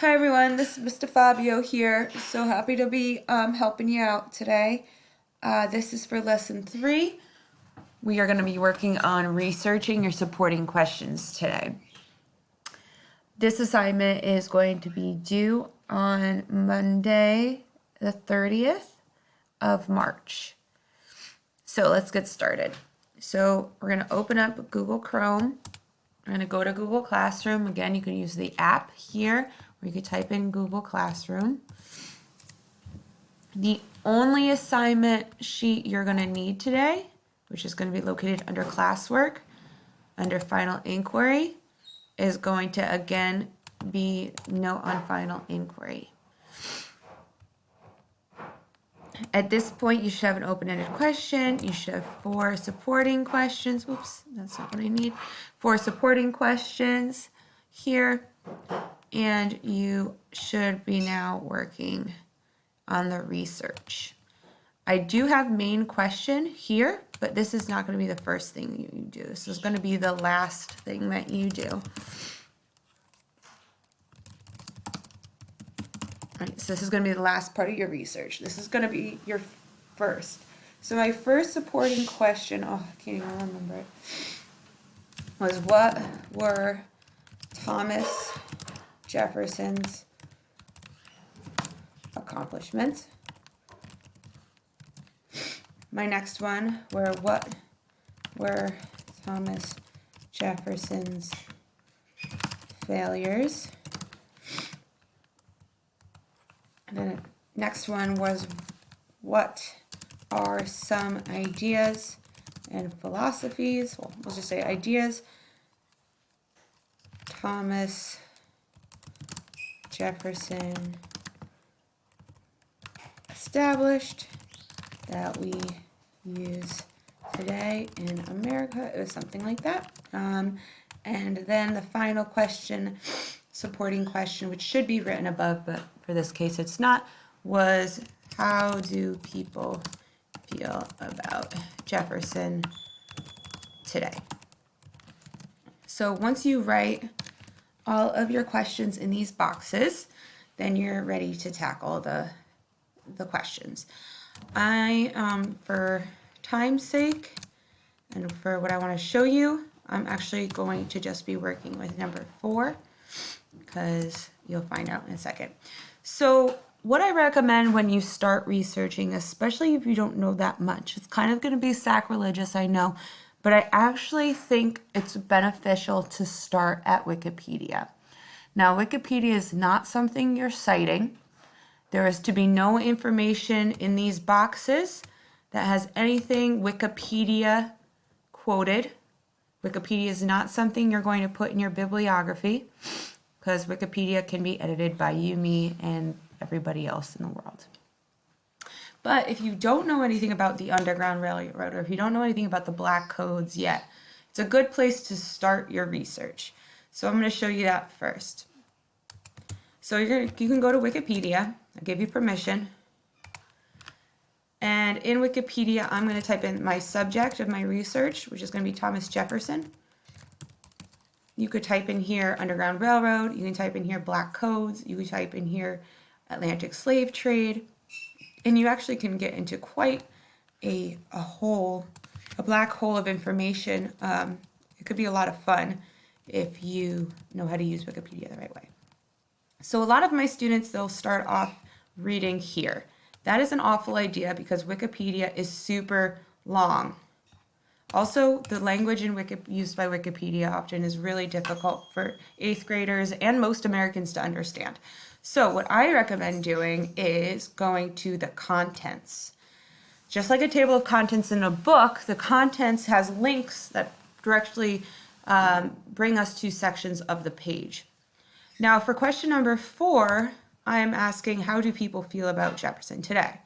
Hi everyone, this is Mr. Fabio here. So happy to be helping you out today. This is for lesson 3. We are going to be working on researching your supporting questions today. This assignment is going to be due on Monday, the 30th of March. So let's get started. So we're going to open up Google Chrome. I'm going to go to Google Classroom. Again, you can use the app here, or you could type in Google Classroom. The only assignment sheet you're going to need today, which is going to be located under classwork, under final inquiry, is going to again be note on final inquiry. At this point, you should have an open-ended question. You should have 4 supporting questions. Oops, that's not what I need. 4 supporting questions here. And you should be now working on the research. I do have main question here, but this is not going to be the first thing you do. This is going to be the last thing that you do. Right, so this is going to be the last part of your research. This is going to be your first. So my first supporting question, I can't even remember it, was what were Thomas Jefferson's accomplishments? My next one were what were Thomas Jefferson's failures? And then the next one was what are some ideas and philosophies? Well, we'll just say ideas Thomas Jefferson established that we use today in America. It was something like that. And then the final question, supporting question, which should be written above, but for this case it's not, was how do people feel about Jefferson today? So once you write all of your questions in these boxes, then you're ready to tackle the questions. For time's sake and for what I want to show you, I'm actually going to just be working with number 4 because you'll find out in a second. So what I recommend when you start researching, especially if you don't know that much, it's kind of going to be sacrilegious, I know, but I actually think it's beneficial to start at Wikipedia. Now, Wikipedia is not something you're citing. There is to be no information in these boxes that has anything Wikipedia quoted. Wikipedia is not something you're going to put in your bibliography because Wikipedia can be edited by you, me, and everybody else in the world. But if you don't know anything about the Underground Railroad, or if you don't know anything about the Black Codes yet, it's a good place to start your research. So I'm going to show you that first. So you can go to Wikipedia. I give you permission. And in Wikipedia, I'm going to type in my subject of my research, which is going to be Thomas Jefferson. You could type in here Underground Railroad. You can type in here Black Codes. You can type in here Atlantic Slave Trade. And you actually can get into quite a black hole of information. It could be a lot of fun if you know how to use Wikipedia the right way. So a lot of my students, they'll start off reading here. That is an awful idea because Wikipedia is super long. Also, the language used by Wikipedia often is really difficult for 8th graders and most Americans to understand. So what I recommend doing is going to the contents. Just like a table of contents in a book, the contents has links that directly bring us to sections of the page. Now, for question number 4, I am asking, how do people feel about Jefferson today?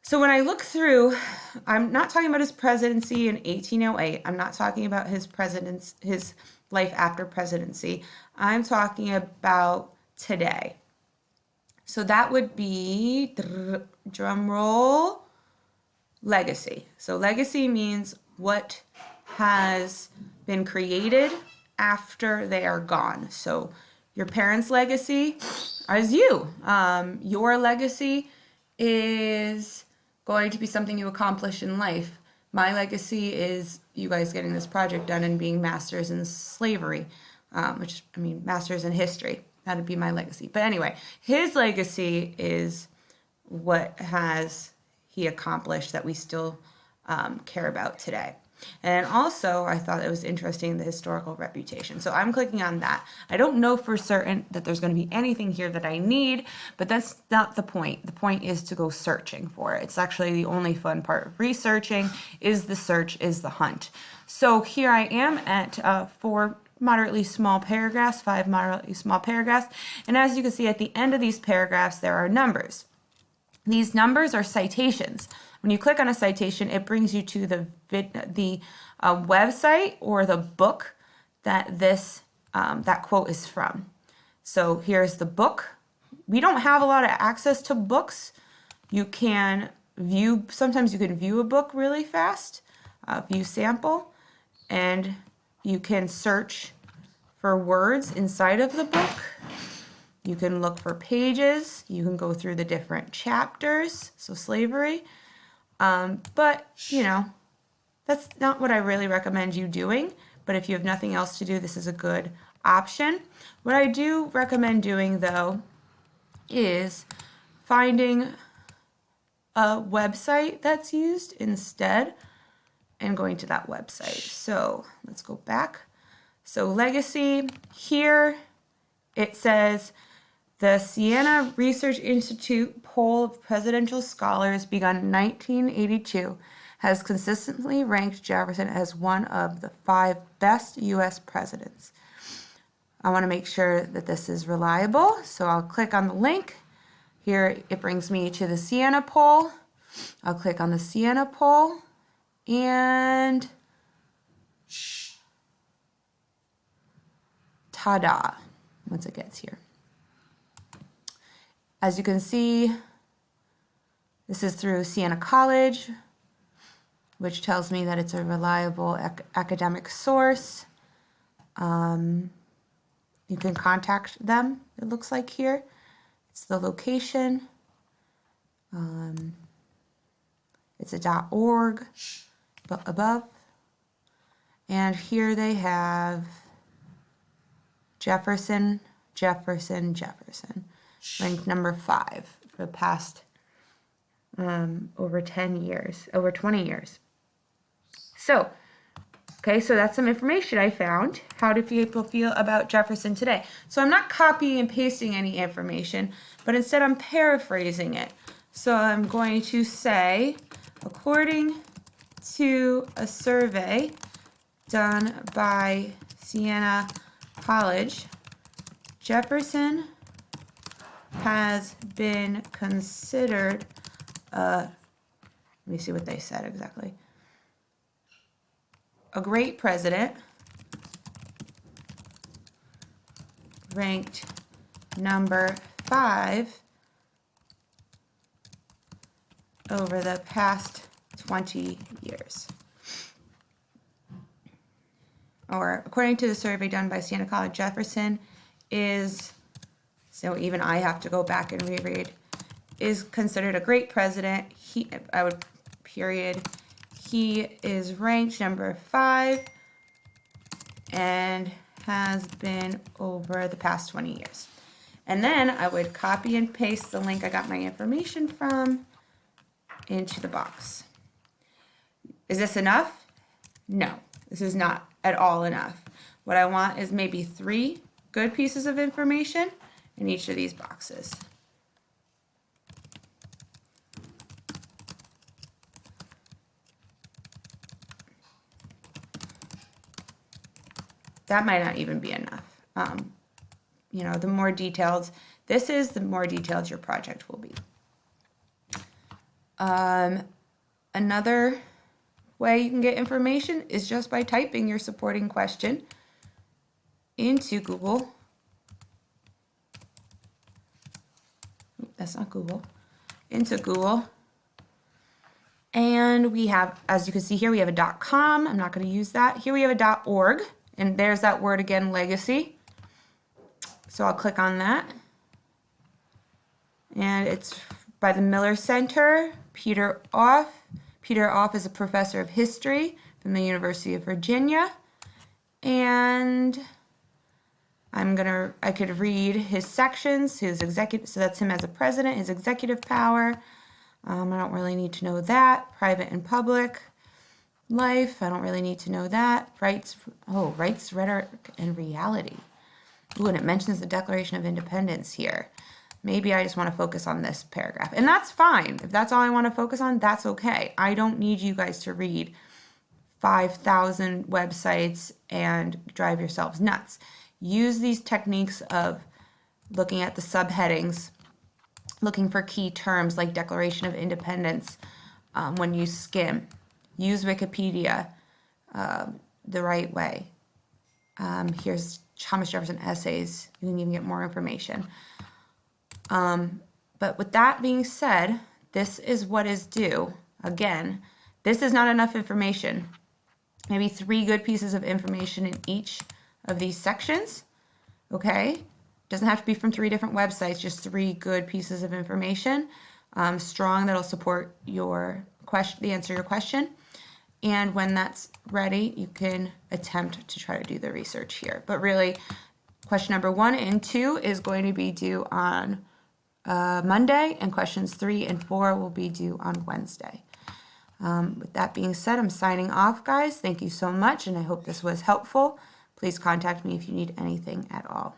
So when I look through, I'm not talking about his presidency in 1808. I'm not talking about his life after presidency. I'm talking about today. So that would be, drum roll, legacy. So legacy means what has been created after they are gone. So Your parents' legacy is you. Your legacy is going to be something you accomplish in life. My legacy is you guys getting this project done and being masters in slavery, masters in history. That'd be my legacy. But anyway, his legacy is what has he accomplished that we still care about today. And also, I thought it was interesting, the historical reputation. So I'm clicking on that. I don't know for certain that there's going to be anything here that I need, but that's not the point. The point is to go searching for it. It's actually the only fun part of researching is the search, is the hunt. So here I am at 4 moderately small paragraphs, 5 moderately small paragraphs. And as you can see at the end of these paragraphs, there are numbers. These numbers are citations. When you click on a citation, it brings you to the website or the book that that quote is from. So here's the book. We don't have a lot of access to books. You can view, sometimes you can view a book really fast, view sample, and you can search for words inside of the book. You can look for pages. You can go through the different chapters, so slavery. But, you know, that's not what I really recommend you doing. But if you have nothing else to do, this is a good option. What I do recommend doing, though, is finding a website that's used instead and going to that website. So let's go back. So legacy, here it says, the Siena Research Institute poll of presidential scholars begun in 1982 has consistently ranked Jefferson as one of the 5 best U.S. presidents. I want to make sure that this is reliable, so I'll click on the link. Here it brings me to the Siena poll. I'll click on the Siena poll, and ta-da, once it gets here. As you can see, this is through Siena College, which tells me that it's a reliable academic source. You can contact them, it looks like here. It's the location. It's a .org above. And here they have Jefferson, ranked number 5 for the past over 20 years. So, okay, so that's some information I found. How do people feel about Jefferson today? So I'm not copying and pasting any information, but instead I'm paraphrasing it. So I'm going to say, according to a survey done by Siena College, Jefferson has been considered, let me see what they said exactly, a great president, ranked number 5 over the past 20 years. Or according to the survey done by Siena College, Jefferson is, so even I have to go back and reread, is considered a great president. He is ranked number 5 and has been over the past 20 years. And then I would copy and paste the link I got my information from into the box. Is this enough? No, this is not at all enough. What I want is maybe 3 good pieces of information in each of these boxes. That might not even be enough. You know, the more detailed this is, the more detailed your project will be. Another way you can get information is just by typing your supporting question into Google. That's not Google. Into Google. And we have, as you can see here, we have a .com. I'm not going to use that. Here we have a .org. And there's that word again, legacy. So I'll click on that. And it's by the Miller Center, Peter Off. Peter Off is a professor of history from the University of Virginia. And I could read his sections, his executive, so that's him as a president, his executive power. I don't really need to know that. Private and public life, I don't really need to know that. Rights, rhetoric, and reality. Ooh, and it mentions the Declaration of Independence here. Maybe I just want to focus on this paragraph. And that's fine. If that's all I want to focus on, that's okay. I don't need you guys to read 5,000 websites and drive yourselves nuts. Use these techniques of looking at the subheadings, looking for key terms like Declaration of Independence when you skim. Use Wikipedia the right way. Here's Thomas Jefferson essays. You can even get more information. But with that being said, this is what is due. Again, this is not enough information. Maybe 3 good pieces of information in each of these sections. Okay? Doesn't have to be from 3 different websites, just 3 good pieces of information. Strong, that'll support your question, the answer to your question. And when that's ready, you can attempt to try to do the research here. But really, question number 1 and 2 is going to be due on Monday, and questions 3 and 4 will be due on Wednesday. With that being said, I'm signing off, guys. Thank you so much, and I hope this was helpful. Please contact me if you need anything at all.